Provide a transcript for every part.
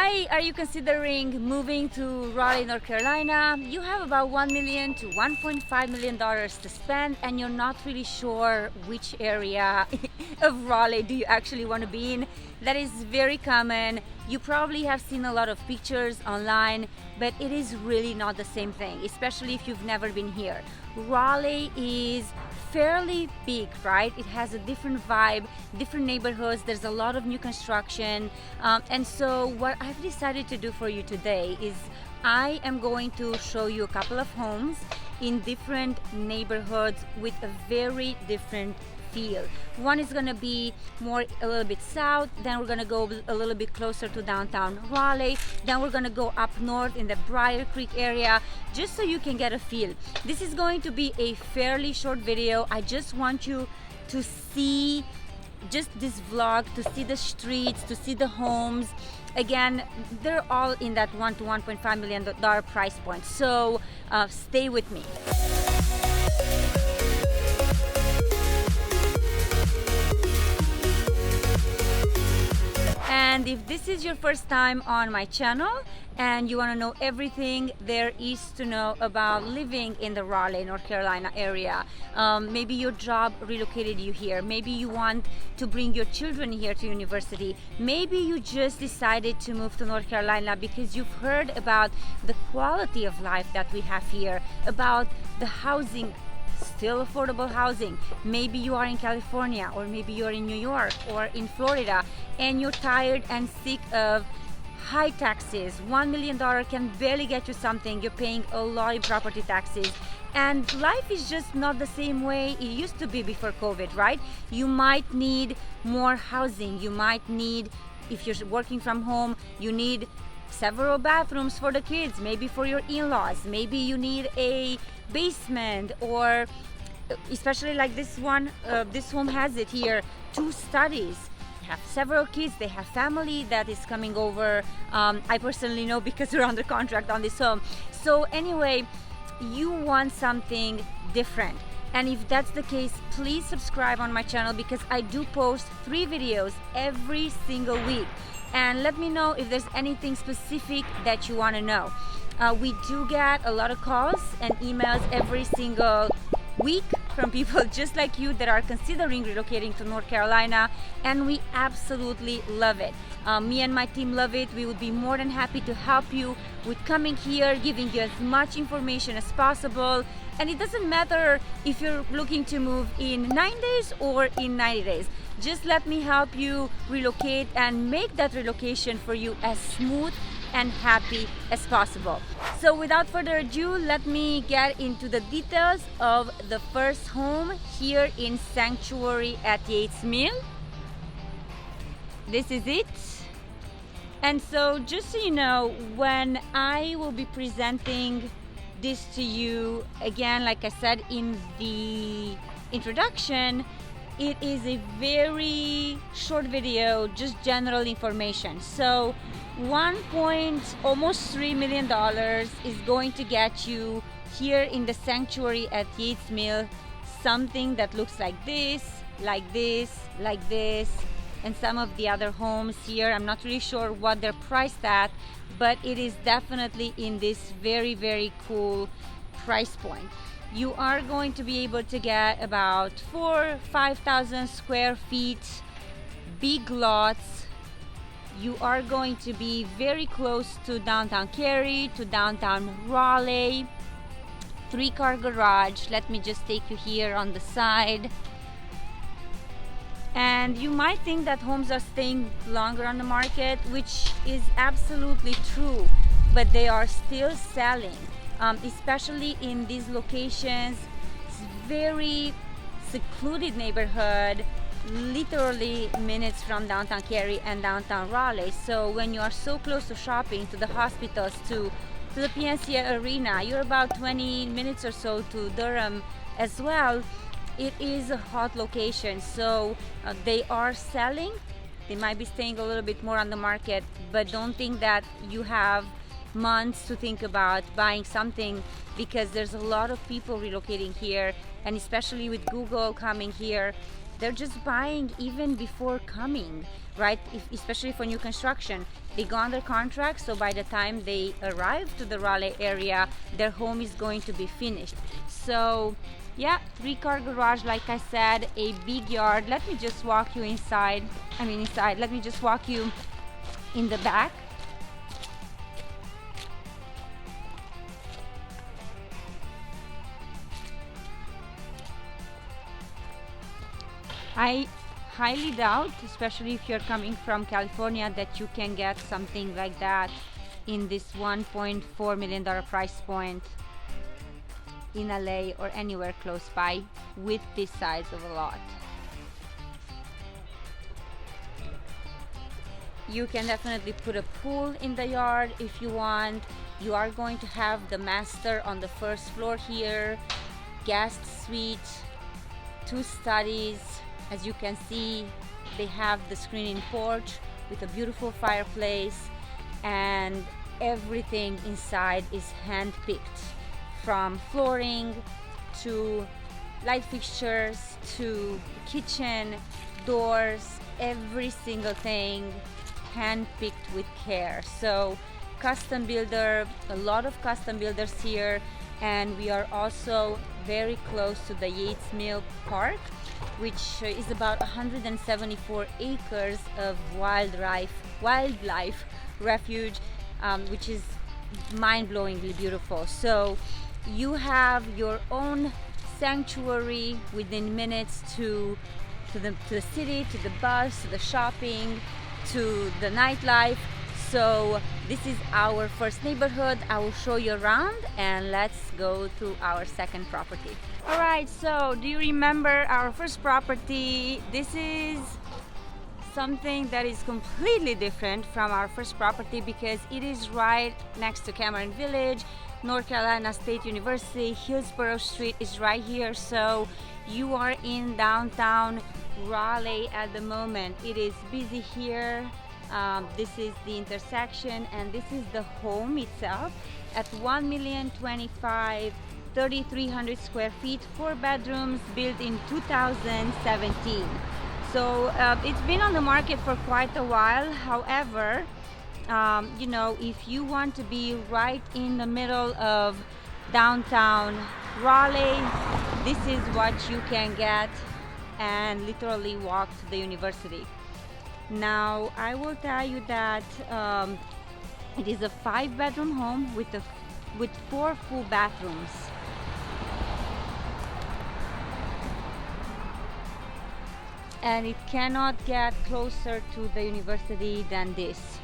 Why are you considering moving to Raleigh, North Carolina? You have about $1 million to $1.5 million to spend and you're not really sure which area of Raleigh do you actually want to be in. That is very common. You probably have seen a lot of pictures online, but it is really not the same thing, especially if you've never been here. Raleigh is fairly big, right? It has a different vibe, different neighborhoods, there's a lot of new construction, and so what I've decided to do for you today is I am going to show you a couple of homes in different neighborhoods with a very different feel. One is going to be more a little bit south, then we're going to go a little bit closer to downtown Raleigh, then we're going to go up north in the Briar Creek area, just so you can get a feel. This is going to be a fairly short video. I just want you to see just this vlog, to see the streets, to see the homes. Again, they're all in that $1 to $1.5 million price point, so stay with me. And if this is your first time on my channel and you want to know everything there is to know about living in the Raleigh, North Carolina area, maybe your job relocated you here, maybe you want to bring your children here to university, maybe you just decided to move to North Carolina because you've heard about the quality of life that we have here, about the housing, still affordable housing. Maybe you are in California, or maybe you're in New York or in Florida and you're tired and sick of high taxes. $1 million can barely get you something. You're paying a lot in property taxes and life is just not the same way it used to be before COVID, right? You might need more housing. You might need, if you're working from home, you need several bathrooms for the kids, maybe for your in-laws, maybe you need a basement, or especially like this one, this home has it here, 2 studies, have several kids, they have family that is coming over. I personally know because we're under contract on this home. So anyway, you want something different, and if that's the case, please subscribe on my channel because I do post 3 videos every single week. And let me know if there's anything specific that you want to know. We do get a lot of calls and emails every single week from people just like you that are considering relocating to North Carolina, and we absolutely love it. Me and my team love it. We would be more than happy to help you with coming here, giving you as much information as possible. And it doesn't matter if you're looking to move in 9 days or in 90 days. Just let me help you relocate and make that relocation for you as smooth and happy as possible. So without further ado, let me get into the details of the first home here in Sanctuary at Yates Mill. This is it. And so just so you know, when I will be presenting this to you, again, like I said in the introduction, it is a very short video, just general information. So almost $3 million is going to get you here in the Sanctuary at Yates Mill something that looks like this, like this, like this, and some of the other homes here. I'm not really sure what they're priced at, but it is definitely in this very, very cool price point. You are going to be able to get about 4,000-5,000 square feet, big lots. You are going to be very close to downtown Cary, to downtown Raleigh. 3-car garage. Let me just take you here on the side. And you might think that homes are staying longer on the market, which is absolutely true, but they are still selling. Especially in these locations. It's very secluded neighborhood, literally minutes from downtown Cary and downtown Raleigh. So when you are so close to shopping, to the hospitals, to the PNC Arena, you're about 20 minutes or so to Durham as well. It is a hot location, so they are selling. They might be staying a little bit more on the market, but don't think that you have months to think about buying something, because there's a lot of people relocating here, and especially with Google coming here, they're just buying even before coming, right? Especially for new construction, they go under contract, so by the time they arrive to the Raleigh area, their home is going to be finished. So yeah, 3-car garage, like I said, a big yard. Let me just walk you inside. Let me just walk you in the back. I highly doubt, especially if you're coming from California, that you can get something like that in this $1.4 million price point in LA or anywhere close by with this size of a lot. You can definitely put a pool in the yard if you want. You are going to have the master on the first floor here, guest suite, 2 studies. As you can see, they have the screen-in porch with a beautiful fireplace, and everything inside is hand-picked, from flooring to light fixtures to kitchen, doors, every single thing hand-picked with care. So custom builder, a lot of custom builders here, and we are also very close to the Yates Mill Park, which is about 174 acres of wildlife refuge, which is mind-blowingly beautiful. So you have your own sanctuary within minutes to the city, to the bus, to the shopping, to the nightlife. So this is our first neighborhood. I will show you around, and let's go to our second property. All right, so do you remember our first property? This is something that is completely different from our first property because it is right next to Cameron Village, North Carolina State University. Hillsborough Street is right here, so you are in downtown Raleigh at the moment. It is busy here. This is the intersection, and this is the home itself at $1,025,000, 3,300 square feet, 4 bedrooms, built in 2017. So it's been on the market for quite a while. However, you know, if you want to be right in the middle of downtown Raleigh, this is what you can get, and literally walk to the university. Now I will tell you that it is a 5-bedroom home with 4 full bathrooms. And it cannot get closer to the university than this.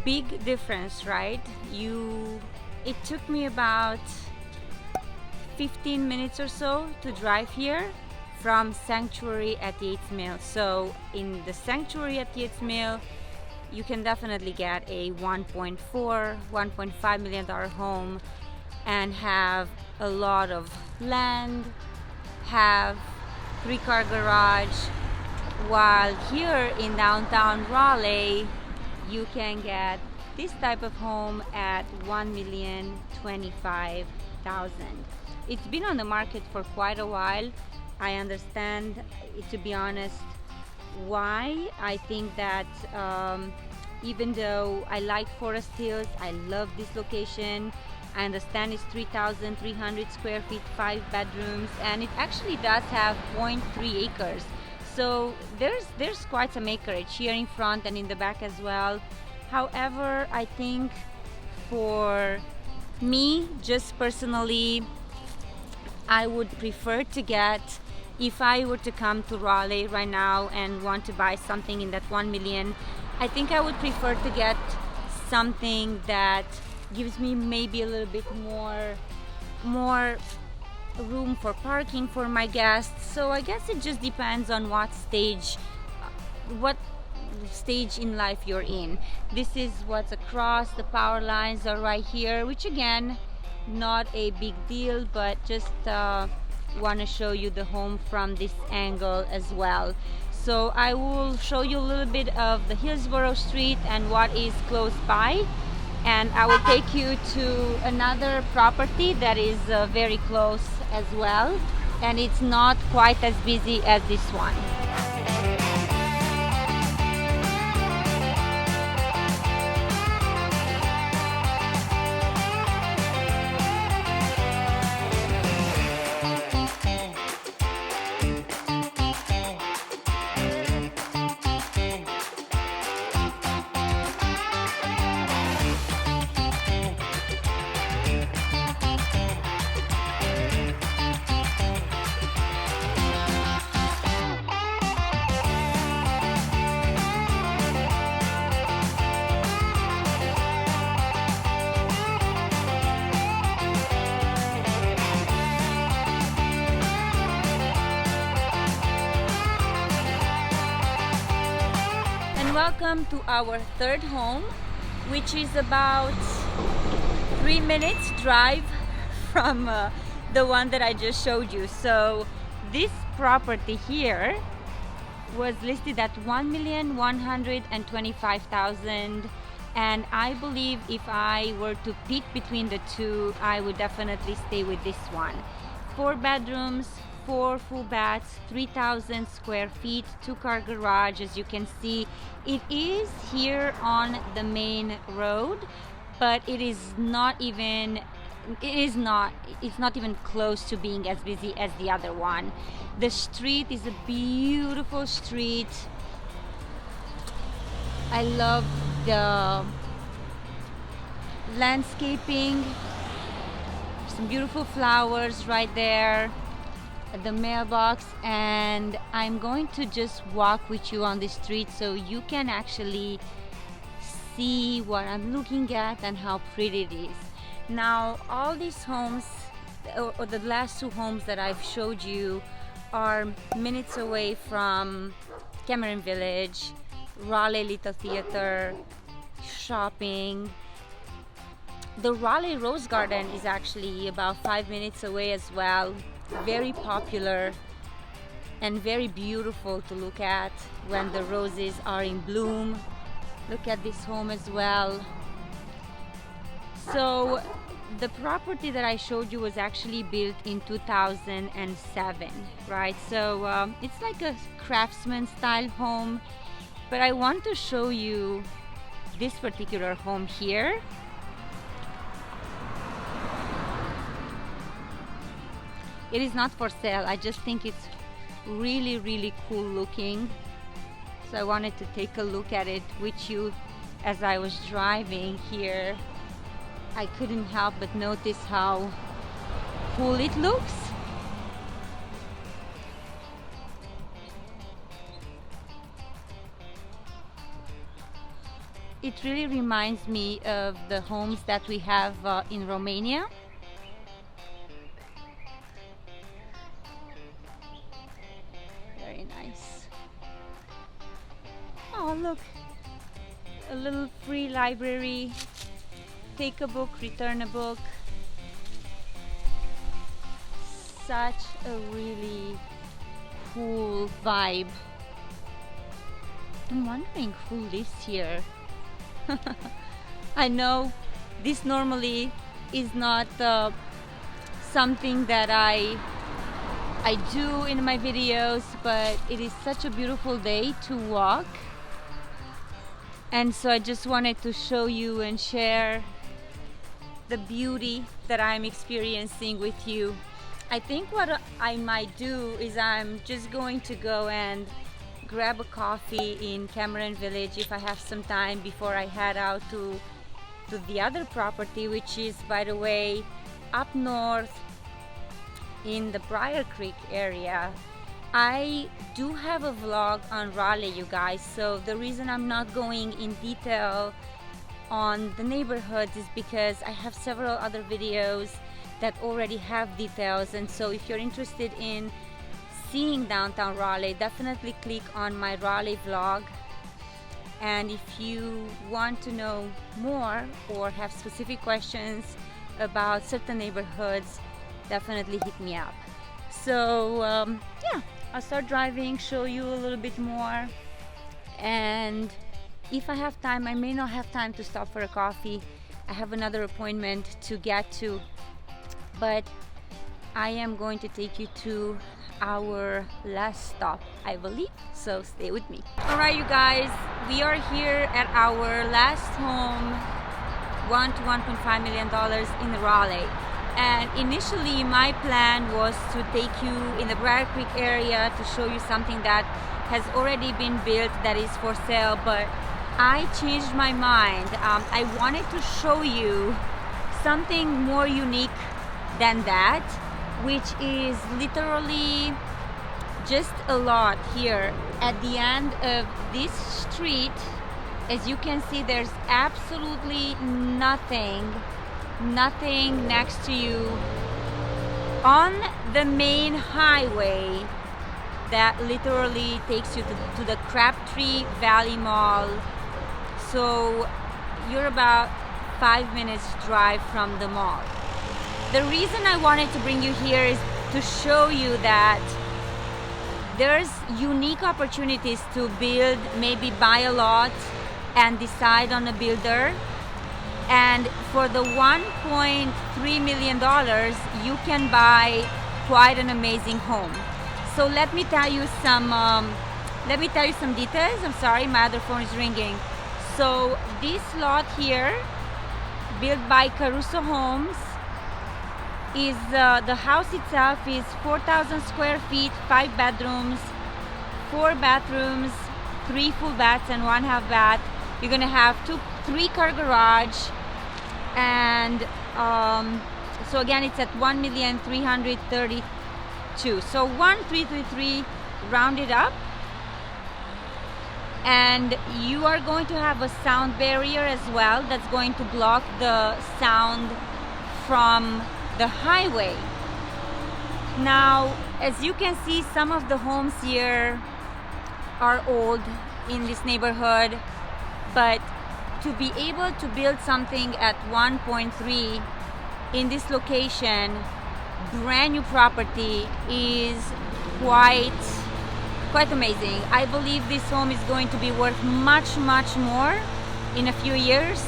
Big difference, right? It took me about 15 minutes or so to drive here from Sanctuary at Yates Mill. So in the Sanctuary at Yates Mill, you can definitely get a $1.5 million home and have a lot of land, have 3-car garage, while here in downtown Raleigh, you can get this type of home at $1,025,000. It's been on the market for quite a while. I understand, to be honest, why. I think that even though I like Forest Hills, I love this location. I understand it's 3,300 square feet, 5 bedrooms, and it actually does have 0.3 acres. So there's quite some acreage here in front and in the back as well. However, I think for me, just personally, I would prefer to get, if I were to come to Raleigh right now and want to buy something in that 1 million, I think I would prefer to get something that gives me maybe a little bit more room for parking for my guests. So I guess it just depends on what stage in life you're in. This is what's across. The power lines are right here, which again, not a big deal, but just want to show you the home from this angle as well. So I will show you a little bit of the Hillsborough Street and what is close by, and I will take you to another property that is very close as well, and it's not quite as busy as this one. Welcome to our third home, which is about 3 minutes drive from the one that I just showed you. So this property here was listed at $1,125,000, and I believe if I were to pick between the two, I would definitely stay with this one. 4 bedrooms, 4 full baths, 3,000 square feet, 2-car garage. As you can see, it is here on the main road, but it's not even close to being as busy as the other one. The street is a beautiful street. I love the landscaping, some beautiful flowers right there at the mailbox, and I'm going to just walk with you on the street so you can actually see what I'm looking at and how pretty it is. Now, all these homes, or the last 2 homes that I've showed you, are minutes away from Cameron Village, Raleigh Little Theater, shopping. The Raleigh Rose Garden is actually about 5 minutes away as well. Very popular and very beautiful to look at when the roses are in bloom. Look at this home as well. So the property that I showed you was actually built in 2007, right? So it's like a craftsman style home, but I want to show you this particular home here. It is not for sale. I just think it's really cool looking. So I wanted to take a look at it with you as I was driving here. I couldn't help but notice how cool it looks. It really reminds me of the homes that we have in Romania. Very nice. Oh, look, a little free library. Take a book, return a book. Such a really cool vibe. I'm wondering who lives here. I know this normally is not something that I do in my videos, but it is such a beautiful day to walk, and so I just wanted to show you and share the beauty that I'm experiencing with you. I think what I might do is I'm just going to go and grab a coffee in Cameron Village if I have some time before I head out to the other property, which is, by the way, up north in the Briar Creek area. I do have a vlog on Raleigh, you guys, so the reason I'm not going in detail on the neighborhoods is because I have several other videos that already have details, and so if you're interested in seeing downtown Raleigh, definitely click on my Raleigh vlog. And if you want to know more or have specific questions about certain neighborhoods, definitely hit me up. So yeah, I'll start driving, show you a little bit more, and if I have time, I may not have time to stop for a coffee, I have another appointment to get to, but I am going to take you to our last stop, I believe, so stay with me. All right, you guys, we are here at our last home, $1 to $1.5 million in Raleigh. And initially my plan was to take you in the Briar Creek area to show you something that has already been built that is for sale, but I changed my mind. I wanted to show you something more unique than that, which is literally just a lot here at the end of this street. As you can see, there's absolutely nothing next to you on the main highway that literally takes you to the Crabtree Valley Mall. So you're about 5 minutes drive from the mall. The reason I wanted to bring you here is to show you that there's unique opportunities to build, maybe buy a lot and decide on a builder. And for the $1.3 million, you can buy quite an amazing home. So let me tell you some details. I'm sorry, my other phone is ringing. So this lot here, built by Caruso Homes, is the house itself is 4,000 square feet, 5 bedrooms, 4 bathrooms, 3 full baths and 1 half bath. You're gonna have 3-car garage, and so again it's at $1,332,000. So 1,333 rounded up, and you are going to have a sound barrier as well that's going to block the sound from the highway. Now, as you can see, some of the homes here are old in this neighborhood, but to be able to build something at 1.3 in this location, brand new property, is quite amazing. I believe this home is going to be worth much more in a few years.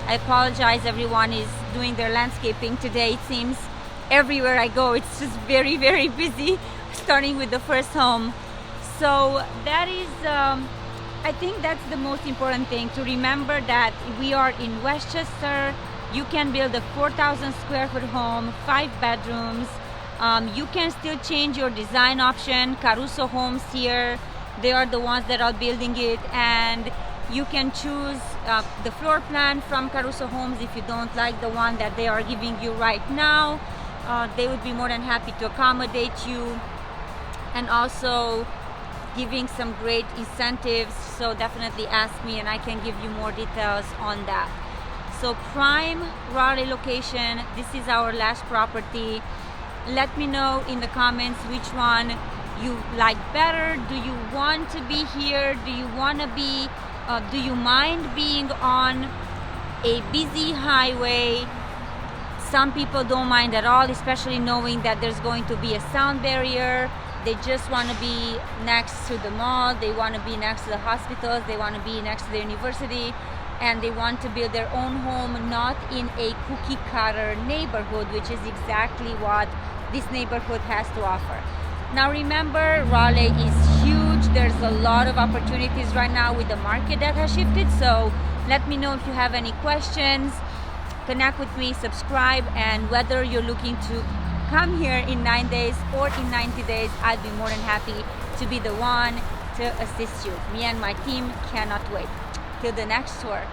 I apologize, everyone is doing their landscaping today. It seems everywhere I go it's just very busy, starting with the first home. So that is I think that's the most important thing, to remember that we are in Westchester. You can build a 4,000 square foot home, 5 bedrooms. You can still change your design option. Caruso Homes here, they are the ones that are building it, and you can choose the floor plan from Caruso Homes if you don't like the one that they are giving you right now. They would be more than happy to accommodate you, and also giving some great incentives. So definitely ask me and I can give you more details on that. So prime Raleigh location. This is our last property. Let me know in the comments which one you like better. Do you want to be here? Do you want to be do you mind being on a busy highway? Some people don't mind at all, especially knowing that there's going to be a sound barrier. They just want to be next to the mall, they want to be next to the hospitals, they want to be next to the university, and they want to build their own home, not in a cookie cutter neighborhood, which is exactly what this neighborhood has to offer. Now remember, Raleigh is huge. There's a lot of opportunities right now with the market that has shifted. So let me know if you have any questions. Connect with me, subscribe, and whether you're looking to come here in 9 days or in 90 days, I'd be more than happy to be the one to assist you. Me and my team cannot wait. Till the next tour.